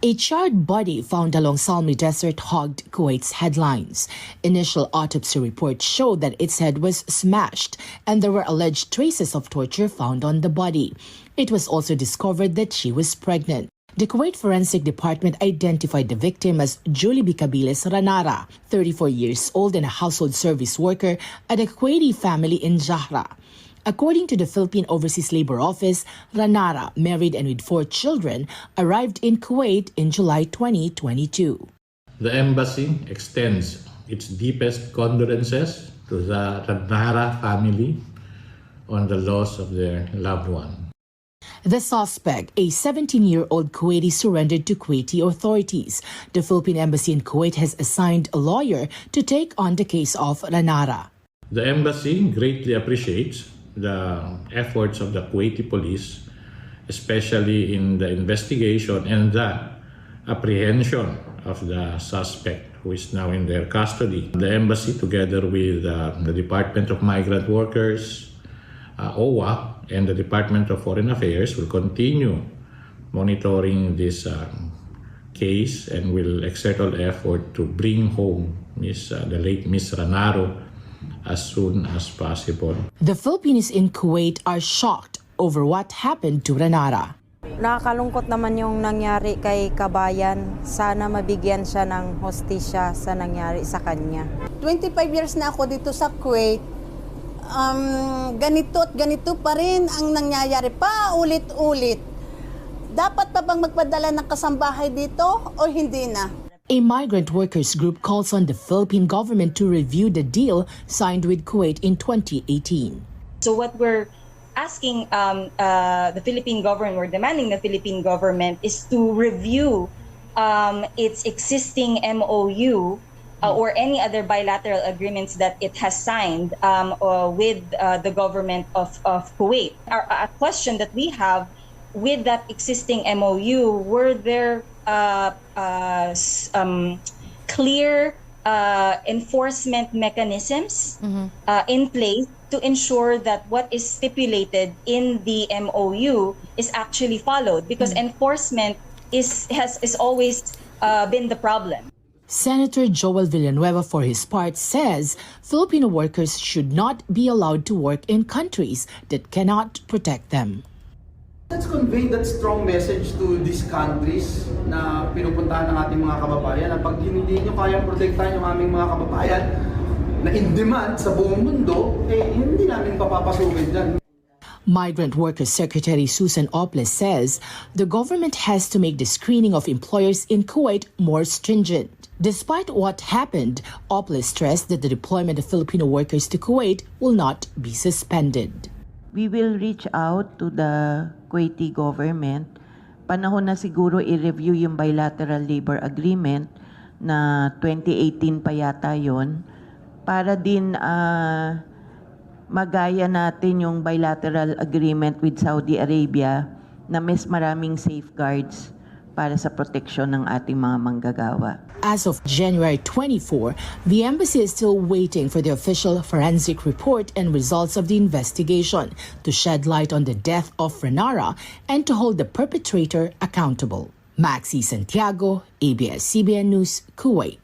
A charred body found along Salmi Desert hogged Kuwait's headlines. Initial autopsy reports showed that its head was smashed and there were alleged traces of torture found on the body. It was also discovered that she was pregnant. The Kuwait Forensic Department identified the victim as Julie Bicabiles Ranara, 34 years old and a household service worker at a Kuwaiti family in Jahra. According to the Philippine Overseas Labor Office, Ranara, married and with 4 children, arrived in Kuwait in July 2022. The embassy extends its deepest condolences to the Ranara family on the loss of their loved one. The suspect, a 17-year-old Kuwaiti, surrendered to Kuwaiti authorities. The Philippine Embassy in Kuwait has assigned a lawyer to take on the case of Ranara. The embassy greatly appreciates the efforts of the Kuwaiti police, especially in the investigation and the apprehension of the suspect, who is now in their custody. The embassy, together with the Department of Migrant Workers, OWA, and the Department of Foreign Affairs, will continue monitoring this case and will exert all effort to bring home the late Miss Ranaro as soon as possible. The Filipinos in Kuwait are shocked over what happened to Ranara. Nakakalungkot naman yung nangyari kay kabayan. Sana mabigyan siya ng hostisya sa nangyari sa kanya. 25 years na ako dito sa Kuwait. Ganito at ganito pa rin ang nangyayari pa ulit-ulit. Dapat pa bang magpadala ng kasambahay dito o hindi na? A migrant workers group calls on the Philippine government to review the deal signed with Kuwait in 2018. So what we're asking the Philippine government, we're demanding the Philippine government is to review its existing MOU or any other bilateral agreements that it has signed with the government of Kuwait. A question that we have with that existing MOU, were there clear enforcement mechanisms in place to ensure that what is stipulated in the MOU is actually followed? Because enforcement has always been the problem. Senator Joel Villanueva, for his part, says Filipino workers should not be allowed to work in countries that cannot protect them. Let's convey that strong message to these countries na pinupuntahan ng ating mga kababayan na pag hindi nyo kayang protektahan yung aming mga kababayan na in demand sa buong mundo, hindi namin papapasukin dyan. Migrant Workers Secretary Susan Oples says the government has to make the screening of employers in Kuwait more stringent. Despite what happened, Oples stressed that the deployment of Filipino workers to Kuwait will not be suspended. We will reach out to the Kuwaiti government. Panahon na siguro i-review yung bilateral labor agreement na 2018 pa yata yon, para din magaya natin yung bilateral agreement with Saudi Arabia na mas maraming safeguards para sa proteksyon ng ating mga manggagawa. As of January 24, the embassy is still waiting for the official forensic report and results of the investigation to shed light on the death of Ranara and to hold the perpetrator accountable. Maxi Santiago, ABS-CBN News, Kuwait.